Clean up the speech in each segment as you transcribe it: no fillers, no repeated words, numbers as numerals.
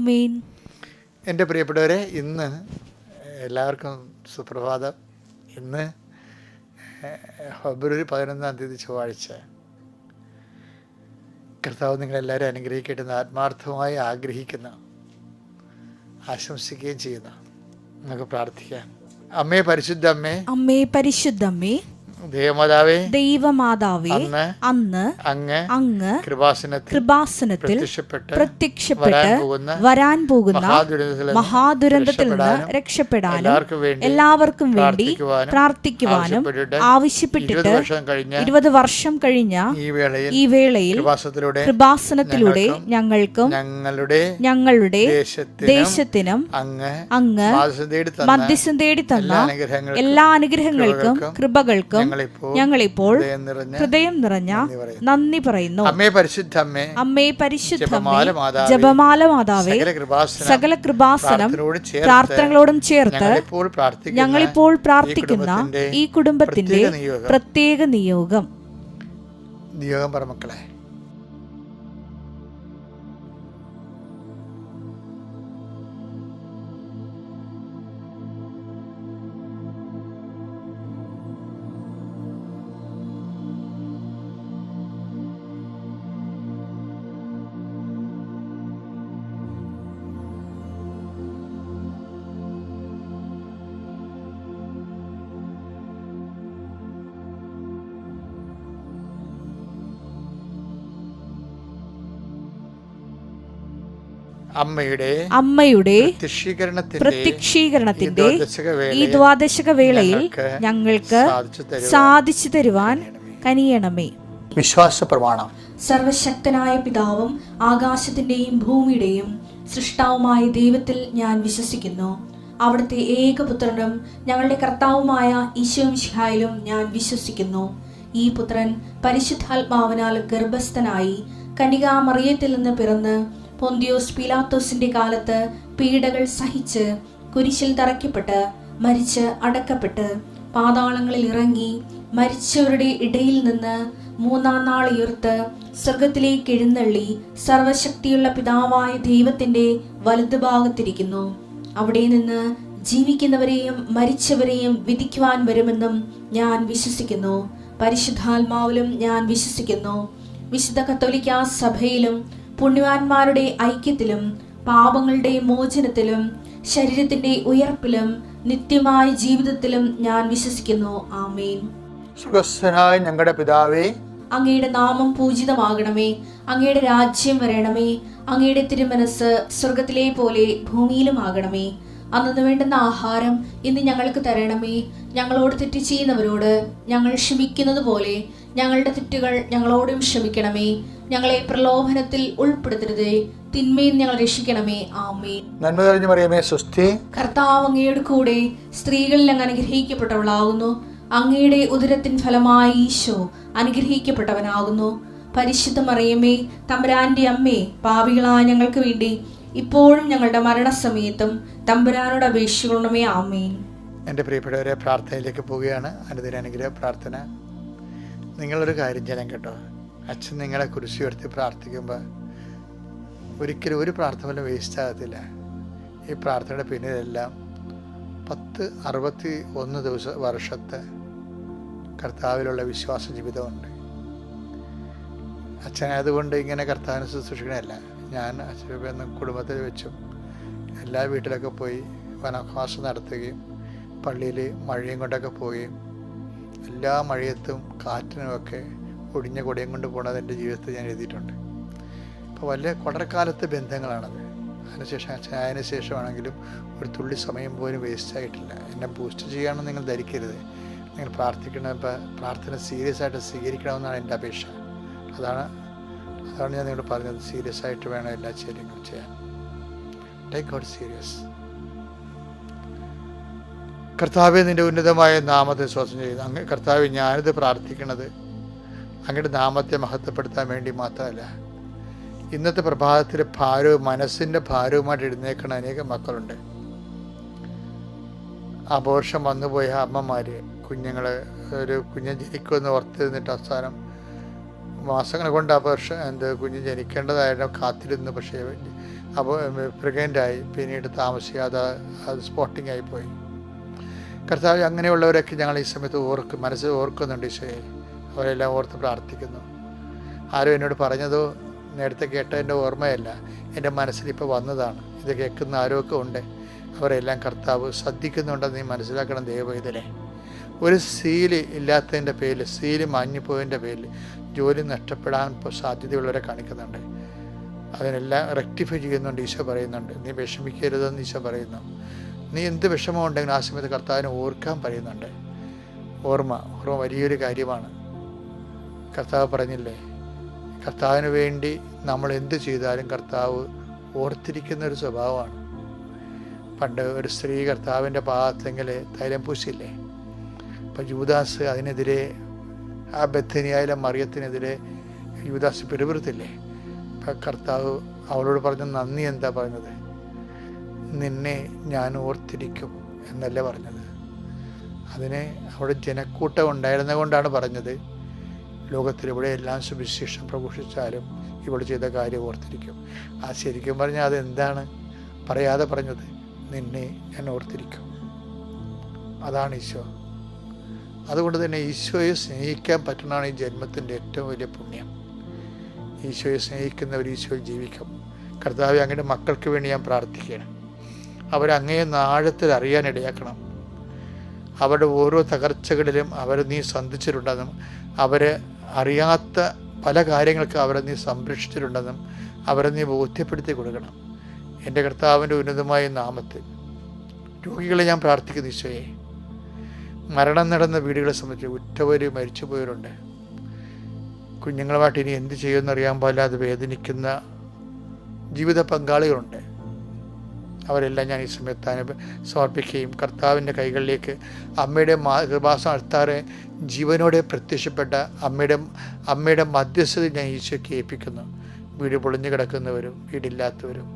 ആമേൻ. എൻ്റെ പ്രിയപ്പെട്ടവരെ, ഇന്ന് എല്ലാവർക്കും സുപ്രഭാതം. ഇന്ന് ഫെബ്രുവരി 11 ചൊവ്വാഴ്ച. കർത്താവ് നിങ്ങളെല്ലാവരും അനുഗ്രഹിക്കട്ടെ എന്ന് ആത്മാർത്ഥമായി ആഗ്രഹിക്കുന്ന, ആശംസിക്കുകയും ചെയ്യുന്നു. നമുക്ക് പ്രാർത്ഥിക്കാം. അമ്മേ, പരിശുദ്ധ അമ്മേ, അമ്മേ പരിശുദ്ധമ്മേ, ദൈവമാതാവേ, അന്ന് അങ്ങ് കൃപാസനത്തിൽ പ്രത്യക്ഷപ്പെട്ട് വരാൻ പോകുന്ന മഹാദുരന്തത്തിൽ നിന്ന് രക്ഷപ്പെടാനും എല്ലാവർക്കും വേണ്ടി പ്രാർത്ഥിക്കുവാനും ആവശ്യപ്പെട്ടിട്ട് 20 വർഷം കഴിഞ്ഞ ഈ വേളയിൽ കൃപാസനത്തിലൂടെ ഞങ്ങൾക്കും ഞങ്ങളുടെ ദേശത്തിനും അങ്ങ് മധ്യസ്ഥം തേടി തന്ന എല്ലാ അനുഗ്രഹങ്ങൾക്കും കൃപകൾക്കും ഞങ്ങളിപ്പോൾ ഹൃദയം നിറഞ്ഞ നന്ദി പറയുന്നു. അമ്മേ പരിശുദ്ധമ്മേ, ജപമാല മാതാവേ, സകല കൃപാസനം പ്രാർത്ഥനകളോടും ചേർത്ത് ഞങ്ങളിപ്പോൾ പ്രാർത്ഥിക്കുന്ന ഈ കുടുംബത്തിന്റെ പ്രത്യേക നിയോഗം പറമക്കളെ. അമ്മയുടെ പ്രത്യക്ഷീകരണത്തിന്റെ ഈ ദ്വാദശക വേളയിൽ ഞങ്ങൾക്ക് സാധിച്ചു തരുവാൻ കനിയണമേ. വിശ്വാസ പ്രമാണം. സർവശക്തനായ പിതാവും ആകാശത്തിന്റെയും ഭൂമിയുടെയും സൃഷ്ടാവുമായ ദൈവത്തിൽ ഞാൻ വിശ്വസിക്കുന്നു. അവിടുത്തെ ഏകപുത്രനും ഞങ്ങളുടെ കർത്താവുമായ ഈശോ മിശിഹായിലും ഞാൻ വിശ്വസിക്കുന്നു. ഈ പുത്രൻ പരിശുദ്ധാത്മാവിനാൽ ഗർഭസ്ഥനായി കന്യകാമറിയത്തിൽ നിന്ന് പിറന്ന് പൊന്തിയോസ് പീലാത്തോസിന്റെ കാലത്ത് പീഡകൾ സഹിച്ച് കുരിശിൽ തറയ്ക്കപ്പെട്ട് മരിച്ച് അടക്കപ്പെട്ട് പാതാളങ്ങളിൽ ഇറങ്ങി മരിച്ചവരുടെ ഇടയിൽ നിന്ന് 3-ാം നാൾ ഉയർത്ത് സ്വർഗത്തിലേക്ക് എഴുന്നള്ളി സർവശക്തിയുള്ള പിതാവായ ദൈവത്തിന്റെ വലതുഭാഗത്തിരിക്കുന്നു. അവിടെ നിന്ന് ജീവിക്കുന്നവരെയും മരിച്ചവരെയും വിധിക്കുവാൻ വരുമെന്നും ഞാൻ വിശ്വസിക്കുന്നു. പരിശുദ്ധാത്മാവിലും ഞാൻ വിശ്വസിക്കുന്നു. വിശുദ്ധ കത്തോലിക്കാ സഭയിലും പുണ്യവാന്മാരുടെ ഐക്യത്തിലും പാപങ്ങളുടെ മോചനത്തിലും ശരീരത്തിന്റെ ഉയർപ്പിലും നിത്യമായ ജീവിതത്തിലും ഞാൻ വിശ്വസിക്കുന്നു. ആമേൻ. സ്വർഗ്ഗസ്ഥനായ ഞങ്ങളുടെ പിതാവേ, അങ്ങയുടെ നാമം പൂജിതമാകണമേ. അങ്ങയുടെ രാജ്യം വരണമേ. അങ്ങയുടെ തിരുമനസ് സ്വർഗത്തിലെ പോലെ ഭൂമിയിലും ആകണമേ. അന്നു വേണ്ടുന്ന ആഹാരം ഇന്ന് ഞങ്ങൾക്ക് തരണമേ. ഞങ്ങളോട് തെറ്റ് ചെയ്യുന്നവരോട് ഞങ്ങൾ ക്ഷമിക്കുന്നത് പോലെ ഞങ്ങളുടെ തെറ്റുകൾ ഞങ്ങളോടും ക്ഷമിക്കണമേ. ഞങ്ങളെ പ്രലോഭനത്തിൽ ഉൾപ്പെടുത്തരുതേ, തിന്മയിൽ ഞങ്ങൾ രക്ഷിക്കണമേ. ആമേൻ. നന്മ നിറഞ്ഞ മറിയമേ, സ്വസ്തി. കർത്താവ് അങ്ങയുടെ കൂടെ സ്ത്രീകളിൽ അങ്ങ് അനുഗ്രഹിക്കപ്പെട്ടവളാകുന്നു. അങ്ങയുടെ ഉദരത്തിൻ ഫലമായി ഈശോ അനുഗ്രഹിക്കപ്പെട്ടവനാകുന്നു. പരിശുദ്ധ മറിയമേ, തമ്പുരാന്റെ അമ്മേ, പാപികളായ ഞങ്ങൾക്ക് വേണ്ടി ഇപ്പോഴും ഞങ്ങളുടെ മരണസമയത്തും തമ്പുരാനോട് അപേക്ഷിക്കണമേ. ആമേൻ. എൻ്റെ പ്രിയപ്പെട്ടവരെ, പ്രാർത്ഥനയിലേക്ക് പോവുകയാണ്. അനുദിന അനുഗ്രഹ പ്രാർത്ഥന. നിങ്ങളൊരു കാര്യം ചെയ്യാൻ കേട്ടോ. അച്ഛൻ നിങ്ങളെ കുരിശ് ഉയർത്തി പ്രാർത്ഥിക്കുമ്പോൾ ഒരിക്കലും ഒരു പ്രാർത്ഥന പോലും വേസ്റ്റ് ആകത്തില്ല. ഈ പ്രാർത്ഥനയുടെ പിന്നിലെല്ലാം 61 വർഷത്തെ കർത്താവിലുള്ള വിശ്വാസ ജീവിതമുണ്ട്. അച്ഛനായതുകൊണ്ട് ഇങ്ങനെ കർത്താവിനെ ശുശ്രൂഷിക്കണമല്ല. ഞാൻ അച്ഛൻ കുടുംബത്തിൽ വെച്ചും എല്ലാ വീട്ടിലൊക്കെ പോയി വനവാസം നടത്തുകയും പള്ളിയിൽ മഴയും കൊണ്ടൊക്കെ പോവുകയും എല്ലാ മഴയത്തും കാറ്റിനുമൊക്കെ ഒടിഞ്ഞ കൊടയും കൊണ്ട് പോകണത് എൻ്റെ ജീവിതത്തിൽ ഞാൻ എഴുതിയിട്ടുണ്ട്. അപ്പോൾ വലിയ കൊടക്കാലത്തെ ബന്ധങ്ങളാണത്. അതിന് ശേഷമാണെങ്കിലും ഒരു തുള്ളി സമയം പോലും വേസ്റ്റായിട്ടില്ല. എന്നെ ബൂസ്റ്റ് ചെയ്യാമെന്ന് നിങ്ങൾ ധരിക്കരുത്. നിങ്ങൾ പ്രാർത്ഥിക്കണപ്പോൾ പ്രാർത്ഥന സീരിയസ് ആയിട്ട് സ്വീകരിക്കണമെന്നാണ് എൻ്റെ അപേക്ഷ. അതാണ് ഞാൻ നിങ്ങളോട് പറഞ്ഞത്. സീരിയസ് ആയിട്ട് വേണം എല്ലാ കാര്യങ്ങളും ചെയ്യാൻ. Take God serious. കർത്താവെ, നിൻ്റെ ഉന്നതമായ നാമത്തെ സ്തോത്രം ചെയ്യുന്നു. അങ്ങ് കർത്താവെ, ഞാനിത് പ്രാർത്ഥിക്കണത് അങ്ങയുടെ നാമത്തെ മഹത്വപ്പെടുത്താൻ വേണ്ടി മാത്രമല്ല. ഇന്നത്തെ പ്രഭാതത്തിലെ ഭാരവും മനസ്സിൻ്റെ ഭാരവുമായിട്ട് എഴുന്നേൽക്കുന്ന അനേകം മക്കളുണ്ട്. അബോർഷം വന്നുപോയ അമ്മമാർ, കുഞ്ഞുങ്ങൾ, ഒരു കുഞ്ഞ് ജനിക്കുമെന്ന് ഓർത്തിരുന്നിട്ട് അവസാനം മാസങ്ങൾ കൊണ്ട് കുഞ്ഞ് ജനിക്കേണ്ടതായിട്ട് കാത്തിരുന്നു. പക്ഷേ അപ്പോൾ പ്രഗ്നൻ്റായി, പിന്നീട് താമസിക്കാതെ അത് സ്പോട്ടിംഗ് ആയിപ്പോയി. കർത്താവ് അങ്ങനെയുള്ളവരൊക്കെ ഞങ്ങൾ ഈ സമയത്ത് മനസ്സിൽ ഓർക്കുന്നുണ്ട് ഈശോയെ. അവരെല്ലാം ഓർത്ത് പ്രാർത്ഥിക്കുന്നു. ആരും എന്നോട് പറഞ്ഞതോ നേരത്തെ കേട്ടതിൻ്റെ ഓർമ്മയല്ല, എൻ്റെ മനസ്സിലിപ്പോൾ വന്നതാണ്. ഇത് കേൾക്കുന്ന ആരോഗ്യം ഉണ്ട്, അവരെല്ലാം കർത്താവ് ശ്രദ്ധിക്കുന്നുണ്ടെന്ന് നീ മനസ്സിലാക്കണം ദൈവവേദനെ. ഒരു സീല് ഇല്ലാത്തതിൻ്റെ പേരിൽ, സീല് മാഞ്ഞുപോയതിൻ്റെ പേരിൽ ജോലി നഷ്ടപ്പെടാൻ സാധ്യതയുള്ളവരെ കാണിക്കുന്നുണ്ട്. അതിനെല്ലാം റെക്ടിഫൈ ചെയ്യുന്നുണ്ട്. ഈശോ പറയുന്നുണ്ട്, നീ വിഷമിക്കരുതെന്ന് ഈശോ പറയുന്നു. നീ എന്ത് വിഷമം ഉണ്ടെങ്കിലും ആ സമയത്ത് കർത്താവിനെ ഓർക്കാൻ പറയുന്നുണ്ട്. ഓർമ്മ വലിയൊരു കാര്യമാണ്. കർത്താവ് പറഞ്ഞില്ലേ, കർത്താവിന് വേണ്ടി നമ്മൾ എന്ത് ചെയ്താലും കർത്താവ് ഓർത്തിരിക്കുന്ന ഒരു സ്വഭാവമാണ്. പണ്ട് ഒരു സ്ത്രീ കർത്താവിൻ്റെ പാദത്തെങ്കിൽ തൈലം പൂശില്ലേ. അപ്പം യൂദാസ് അതിനെതിരെ, ആ ബethനിയായിലെ മറിയത്തിനെതിരെ യൂദാസ് പിറുപിറുത്തില്ലേ. അപ്പം കർത്താവ് അവളോട് പറഞ്ഞ നന്ദി എന്താ പറഞ്ഞത്? നിന്നെ ഞാൻ ഓർത്തിരിക്കും എന്നല്ലേ പറഞ്ഞത്. അതിനെ അവിടെ ജനക്കൂട്ടം ഉണ്ടായിരുന്ന കൊണ്ടാണ് പറഞ്ഞത്, ലോകത്തിലിവിടെ എല്ലാം സുവിശേഷം പ്രഘോഷിച്ചാലും ഇവിടെ ചെയ്ത കാര്യം ഓർത്തിരിക്കും. ആ ശരിക്കും പറഞ്ഞാൽ അതെന്താണ് പറയാതെ പറഞ്ഞത്? നിന്നെ ഞാൻ ഓർത്തിരിക്കും. അതാണ് ഈശോ. അതുകൊണ്ട് തന്നെ ഈശോയെ സ്നേഹിക്കാൻ പറ്റുന്നതാണ് ഈ ജന്മത്തിൻ്റെ ഏറ്റവും വലിയ പുണ്യം. ഈശോയെ സ്നേഹിക്കുന്നവർ ഈശോയിൽ ജീവിക്കും. കർത്താവ് അങ്ങയുടെ മക്കൾക്ക് വേണ്ടി ഞാൻ പ്രാർത്ഥിക്കുകയാണ്. അവരങ്ങയെ ആഴത്തിൽ അറിയാനിടയാക്കണം. അവരുടെ ഓരോ തകർച്ചകളിലും അവരെ നീ സന്ധിച്ചിട്ടുണ്ടെന്നും അവരെ അറിയാത്ത പല കാര്യങ്ങൾക്ക് അവരെ നീ സംരക്ഷിച്ചിട്ടുണ്ടെന്നും അവരെ നീ ബോധ്യപ്പെടുത്തി കൊടുക്കണം. എൻ്റെ കർത്താവിൻ്റെ ഉന്നതമായ നാമത്തിൽ രോഗികളെ ഞാൻ പ്രാർത്ഥിക്കുന്നു ഈശോയെ. മരണം നടന്ന വീടുകളെ സംബന്ധിച്ച് ഉറ്റവർ മരിച്ചുപോയവരുണ്ട്. കുഞ്ഞുങ്ങളുമായിട്ട് ഇനി എന്ത് ചെയ്യുമെന്നറിയാൻ പാടില്ലാതെ വേദനിക്കുന്ന ജീവിത പങ്കാളികളുണ്ട്. അവരെല്ലാം ഞാൻ ഈ സമയത്ത് സമർപ്പിക്കുകയും കർത്താവിൻ്റെ കൈകളിലേക്ക് അമ്മയുടെ കൃപാസനം അൾത്താറെ ജീവനോടെ പ്രത്യക്ഷപ്പെട്ട അമ്മയുടെ മധ്യസ്ഥത ഞാൻ ഈശോയ്ക്ക് ഏൽപ്പിക്കുന്നു. വീട് പൊളിഞ്ഞു കിടക്കുന്നവരും, വീടില്ലാത്തവരും,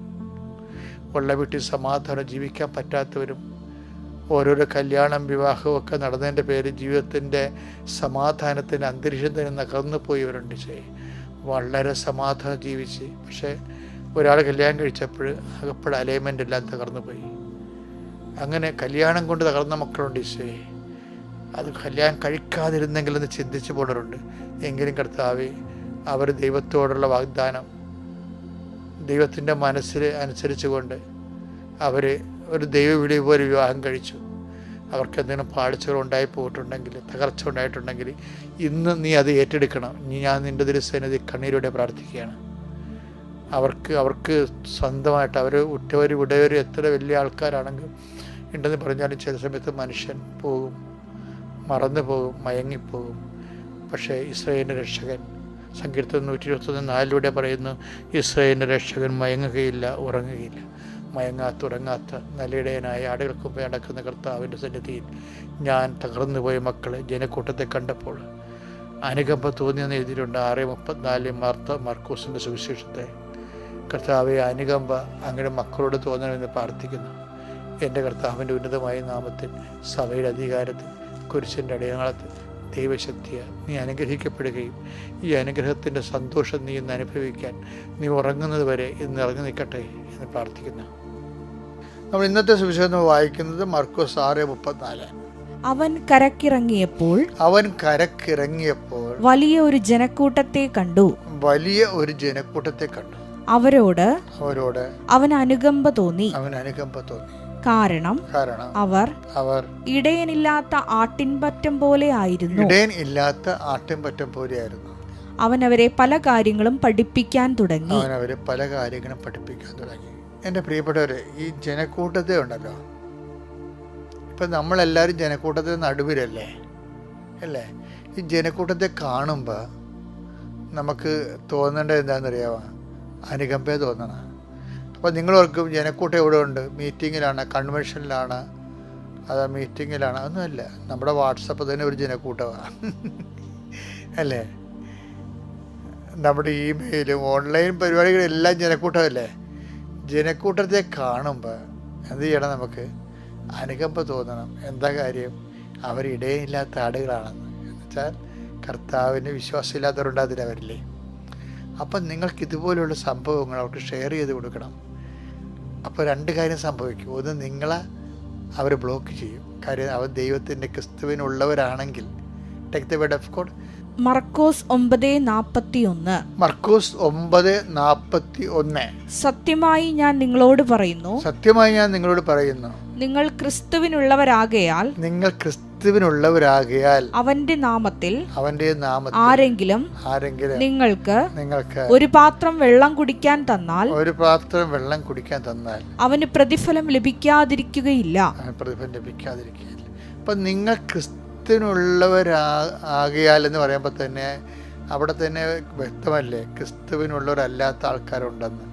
ഉള്ള വീട്ടിൽ സമാധാനം ജീവിക്കാൻ പറ്റാത്തവരും, ഓരോരോ കല്യാണം വിവാഹവും ഒക്കെ നടന്നതിൻ്റെ പേര് ജീവിതത്തിൻ്റെ സമാധാനത്തിൻ്റെ അന്തരീക്ഷം തന്നെ നകർന്നു പോയവരുണ്ട്. വളരെ സമാധാനം ജീവിച്ച്, പക്ഷേ ഒരാൾ കല്യാണം കഴിച്ചപ്പോൾ അകപ്പെടെ അലൈൻമെൻ്റ് എല്ലാം തകർന്നു പോയി. അങ്ങനെ കല്യാണം കൊണ്ട് തകർന്ന മക്കളുണ്ട് ഈശോയെ. അത് കല്യാണം കഴിക്കാതിരുന്നെങ്കിലെന്ന് ചിന്തിച്ചു പോണവരുണ്ട്. എങ്കിലും കർത്താവേ, അവർ ദൈവത്തോടുള്ള വാഗ്ദാനം, ദൈവത്തിൻ്റെ മനസ്സിൽ അനുസരിച്ചുകൊണ്ട് അവർ ഒരു ദൈവവിളി പോലെ വിവാഹം കഴിച്ചു. അവർക്ക് എന്തെങ്കിലും പാഴ്ചകൾ ഉണ്ടായി പോയിട്ടുണ്ടെങ്കിൽ, തകർച്ച ഉണ്ടായിട്ടുണ്ടെങ്കിൽ ഇന്ന് നീ അത് ഏറ്റെടുക്കണം. ഞാൻ നിൻ്റെ തിരുസന്നിധി കണ്ണീരോടെ പ്രാർത്ഥിക്കുകയാണ്. അവർക്ക് സ്വന്തമായിട്ട് അവർ ഉറ്റവർ വിടവർ എത്ര വലിയ ആൾക്കാരാണെങ്കിലും ഉണ്ടെന്ന് പറഞ്ഞാലും ചില സമയത്ത് മനുഷ്യൻ പോകും, മറന്നു പോകും, മയങ്ങിപ്പോകും. പക്ഷേ ഇസ്രായേലിൻ്റെ രക്ഷകൻ സങ്കീർത്തനം 121:4 പറയുന്നു, ഇസ്രായേലിൻ്റെ രക്ഷകൻ മയങ്ങുകയില്ല, ഉറങ്ങുകയില്ല. ഉറങ്ങാത്ത നല്ലയിടയനായ ആടുകൾക്ക് മുമ്പേ നടക്കുന്ന കർത്താവിൻ്റെ സന്നിധിയിൽ ഞാൻ തകർന്നു പോയ മക്കളെ ജനക്കൂട്ടത്തെ കണ്ടപ്പോൾ അനുകമ്പ തോന്നിയെന്ന് എഴുതിയിട്ടുണ്ട്. 6:34 മാർക്കോസിൻ്റെ സുവിശേഷത്തെ. കർത്താവെ, അനുകമ്പ അങ്ങയുടെ മക്കളോട് തോന്നണമെന്ന് പ്രാർത്ഥിക്കുന്നു. എൻ്റെ കർത്താവിൻ്റെ ഉന്നതമായ നാമത്തിൽ, സഭയുടെ അധികാരത്തിൽ, കുരിശിൻ്റെ അടയാളത്തിൽ, ദൈവശക്തിയെ നീ അനുഗ്രഹിക്കപ്പെടുകയും ഈ അനുഗ്രഹത്തിൻ്റെ സന്തോഷം നീ ഇന്ന് അനുഭവിക്കാൻ നീ ഉറങ്ങുന്നത് വരെ ഇന്ന് ഇറങ്ങി നിൽക്കട്ടെ എന്ന് പ്രാർത്ഥിക്കുന്നു. നമ്മൾ ഇന്നത്തെ സുവിശേഷം വായിക്കുന്നത് മർക്കോസ് 6:34. അവൻ കരക്കിറങ്ങിയപ്പോൾ വലിയ ഒരു ജനക്കൂട്ടത്തെ കണ്ടു. അവരോട് അവൻ അനുകമ്പ തോന്നി. കാരണം അവർ ഇടയനില്ലാത്ത ആട്ടിൻപറ്റം പോലെ ആയിരുന്നു. അവൻ അവരെ പല കാര്യങ്ങളും പഠിപ്പിക്കാൻ തുടങ്ങി. എൻ്റെ പ്രിയപ്പെട്ടവരെ, ഈ ജനക്കൂട്ടത്തെ ഉണ്ടല്ലോ, ഇപ്പം നമ്മളെല്ലാവരും ജനക്കൂട്ടത്തിന് നടുവിലല്ലേ അല്ലേ? ഈ ജനക്കൂട്ടത്തെ കാണുമ്പോൾ നമുക്ക് തോന്നേണ്ടത് എന്താണെന്നറിയാമോ? അനുകമ്പയെ തോന്നണം. അപ്പോൾ നിങ്ങളോർക്കും ജനക്കൂട്ടം എവിടെ ഉണ്ട്? മീറ്റിങ്ങിലാണ്, കൺവെൻഷനിലാണ്, അതാ മീറ്റിങ്ങിലാണ്? ഒന്നുമല്ല, നമ്മുടെ വാട്സപ്പ് തന്നെ ഒരു ജനക്കൂട്ടമാണ് അല്ലേ? നമ്മുടെ ഇമെയിലും ഓൺലൈൻ പരിപാടികളെല്ലാം ജനക്കൂട്ടമല്ലേ? ജനക്കൂട്ടത്തെ കാണുമ്പോൾ എന്ത് ചെയ്യണം? നമുക്ക് അനുകമ്പ തോന്നണം. എന്താ കാര്യം? അവരിടയില്ലാത്ത ആടുകളാണെന്ന്. എന്നുവെച്ചാൽ കർത്താവിന് വിശ്വാസമില്ലാത്തവരുണ്ടാതില്ല അവരില്ലേ? അപ്പം നിങ്ങൾക്ക് ഇതുപോലെയുള്ള സംഭവങ്ങൾ അവർക്ക് ഷെയർ ചെയ്ത് കൊടുക്കണം. അപ്പോൾ രണ്ട് കാര്യം സംഭവിക്കും. ഒന്ന്, നിങ്ങളെ അവർ ബ്ലോക്ക് ചെയ്യും. കാര്യം അവർ ദൈവത്തിൻ്റെ ക്രിസ്തുവിനുള്ളവരാണെങ്കിൽ. Take the word of God. മർക്കോസ് 9:41. മർക്കോസ് 9:41. സത്യമായി ഞാൻ നിങ്ങളോട് പറയുന്നു, സത്യമായി ഞാൻ നിങ്ങളോട് പറയുന്നു, നിങ്ങൾ ക്രിസ്തുവിനുള്ളവരാകയാൽ അവന്റെ നാമത്തിൽ ആരെങ്കിലും നിങ്ങൾക്ക് ഒരു പാത്രം വെള്ളം കുടിക്കാൻ തന്നാൽ അവന് പ്രതിഫലം ലഭിക്കാതിരിക്കുകയില്ല. അപ്പൊ നിങ്ങൾ ക്രിസ്തുവിനുള്ളവരാകയാൽ എന്ന് പറയുമ്പോൾ തന്നെ അവിടെ തന്നെ വ്യക്തമല്ലേ ക്രിസ്തുവിനുള്ളവരല്ലാത്ത ആൾക്കാരുണ്ടെന്ന്.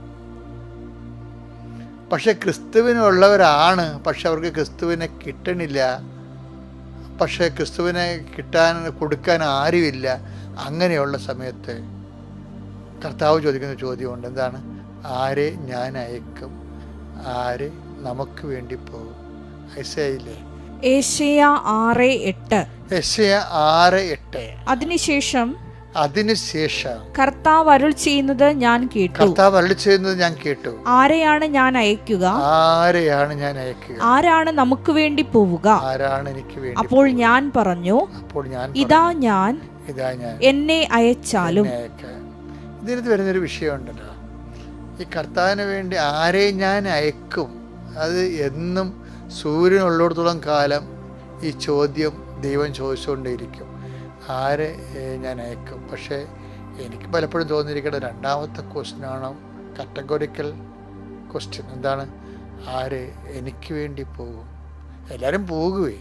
പക്ഷെ ക്രിസ്തുവിനുള്ളവരാണ്, പക്ഷെ അവർക്ക് ക്രിസ്തുവിനെ കിട്ടണില്ല. പക്ഷേ ക്രിസ്തുവിനെ കൊടുക്കാൻ ആരുമില്ല. അങ്ങനെയുള്ള സമയത്ത് കർത്താവ് ചോദിക്കുന്ന ചോദ്യമുണ്ട്. എന്താണ്? ആരെ ഞാൻ അയക്കും? ആര് നമുക്ക് വേണ്ടി പോകും? ഐസയില്ലേ? യേശയ്യാ 6:8. യേശയ്യാ 6:8. അതിനുശേഷം കർത്താവ് അരുൾ ചെയ്യുന്നത് ഞാൻ കേട്ടു. ആരെയാണ് ഞാൻ അയക്കുക? ആരാണ് നമുക്ക് വേണ്ടി പോവുക? അപ്പോൾ ഞാൻ പറഞ്ഞു, ഇതാ ഞാൻ, എന്നെ അയച്ചാലും. ഇതിനകത്ത് വരുന്നൊരു വിഷയമുണ്ടല്ലോ, ഈ കർത്താവിന് വേണ്ടി ആരെ ഞാൻ അയക്കും. അത് എന്നും സൂര്യനുള്ളിടത്തോളം കാലം ഈ ചോദ്യം ദൈവം ചോദിച്ചുകൊണ്ടേയിരിക്കും, ആരെ ഞാൻ അയക്കും. പക്ഷേ എനിക്ക് പലപ്പോഴും തോന്നിയിരിക്കുന്നത് രണ്ടാമത്തെ ക്വസ്റ്റ്യനാണ് കാറ്റഗോറിക്കൽ ക്വസ്റ്റ്യൻ. എന്താണ്? ആര് എനിക്ക് വേണ്ടി പോകും? എല്ലാവരും പോകുകയെ,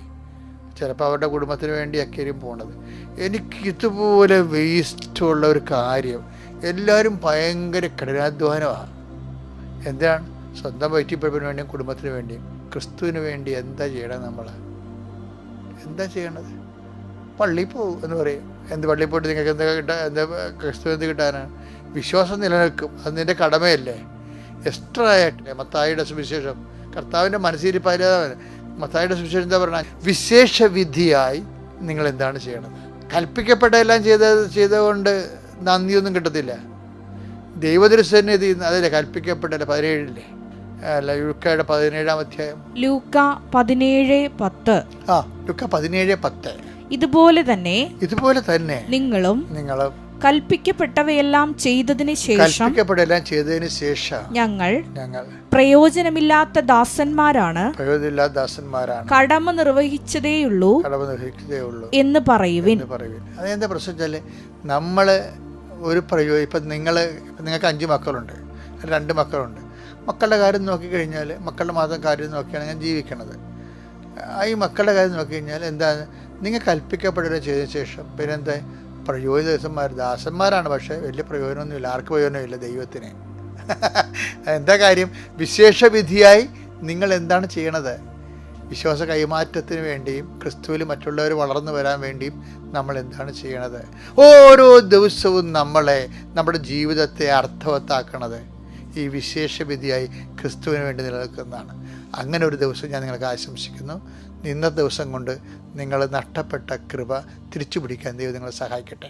ചിലപ്പോൾ അവരുടെ കുടുംബത്തിന് വേണ്ടിയൊക്കെയും പോണത്. എനിക്ക് ഇതുപോലെ വേസ്റ്റുള്ള ഒരു കാര്യം, എല്ലാവരും ഭയങ്കര കഠിനാധ്വാനമാണ്. എന്താണ്? സ്വന്തം വയറ്റിപ്പഴപ്പിന് വേണ്ടിയും കുടുംബത്തിന് വേണ്ടിയും. ക്രിസ്തുവിന് വേണ്ടി എന്താ ചെയ്യണം? നമ്മൾ എന്താ ചെയ്യണത്? പള്ളിയിൽ പോകും എന്ന് പറയും. എന്ത് പള്ളിയിൽ പോയിട്ട് നിങ്ങൾക്ക് എന്താ എന്താ ക്രിസ്തു എന്ത് കിട്ടാനാണ്? വിശ്വാസം നിലനിൽക്കും, അത് നിൻ്റെ കടമയല്ലേ. എക്സ്ട്രാ ആയിട്ടില്ലേ മത്തായിയുടെ സുവിശേഷം, കർത്താവിൻ്റെ മനസ്സിരിപ്പായാലും മത്തായിയുടെ സുവിശേഷം എന്താ പറഞ്ഞാൽ, വിശേഷ വിധിയായി നിങ്ങൾ എന്താണ് ചെയ്യണത്? കൽപ്പിക്കപ്പെട്ടതെല്ലാം ചെയ്തുകൊണ്ട് നന്ദിയൊന്നും കിട്ടത്തില്ല. ദൈവദൃസന്നിധി അതല്ലേ കൽപ്പിക്കപ്പെട്ടല്ലേ? 17 അല്ല, ലൂക്കയുടെ 17-ാം അധ്യായം. ലൂക്ക 17:10. ലൂക്ക 17:10. ഇതുപോലെ തന്നെ നിങ്ങളും കൽപ്പിക്കപ്പെട്ടവയെല്ലാം ചെയ്തതിന് ശേഷം ഞങ്ങൾ പ്രയോജനമില്ലാത്ത ദാസന്മാരാണ്, കടമ നിർവഹിച്ചതേയുള്ളൂ എന്ന് പറയുവിൻ. അതെന്താ പ്രശ്നം വെച്ചാൽ, നമ്മൾ ഒരു ഇപ്പം നിങ്ങൾക്ക് 5 മക്കളുണ്ട്, 2 മക്കളുണ്ട്. മക്കളുടെ കാര്യം നോക്കിക്കഴിഞ്ഞാൽ, മക്കളുടെ മാത്രം കാര്യം നോക്കിയാണ് ഞാൻ ജീവിക്കണത്. ഈ മക്കളുടെ കാര്യം നോക്കിക്കഴിഞ്ഞാൽ എന്താണ്? നിങ്ങൾ കൽപ്പിക്കപ്പെടുക ചെയ്തതിന് ശേഷം പിന്നെ എന്താ? ദാസന്മാരാണ്, പക്ഷേ വലിയ പ്രയോജനമൊന്നുമില്ല. ആർക്ക് പ്രയോജനമില്ല? ദൈവത്തിന്. എന്താ കാര്യം? വിശേഷവിധിയായി നിങ്ങൾ എന്താണ് ചെയ്യണത്? വിശ്വാസ കൈമാറ്റത്തിന് വേണ്ടിയും ക്രിസ്തുവിൽ മറ്റുള്ളവർ വളർന്നു വരാൻ വേണ്ടിയും നമ്മൾ എന്താണ് ചെയ്യണത്? ഓരോ ദിവസവും നമ്മുടെ ജീവിതത്തെ അർത്ഥവത്താക്കണത് ഈ വിശേഷവിധിയായി ക്രിസ്തുവിന് വേണ്ടി നിലനിൽക്കുന്നതാണ്. അങ്ങനെ ഒരു ദിവസം ഞാൻ നിങ്ങൾക്ക് ആശംസിക്കുന്നു. ഇന്നത്തെ ദിവസം കൊണ്ട് നിങ്ങൾ നഷ്ടപ്പെട്ട കൃപ തിരിച്ചു പിടിക്കാൻ ദൈവം നിങ്ങളെ സഹായിക്കട്ടെ.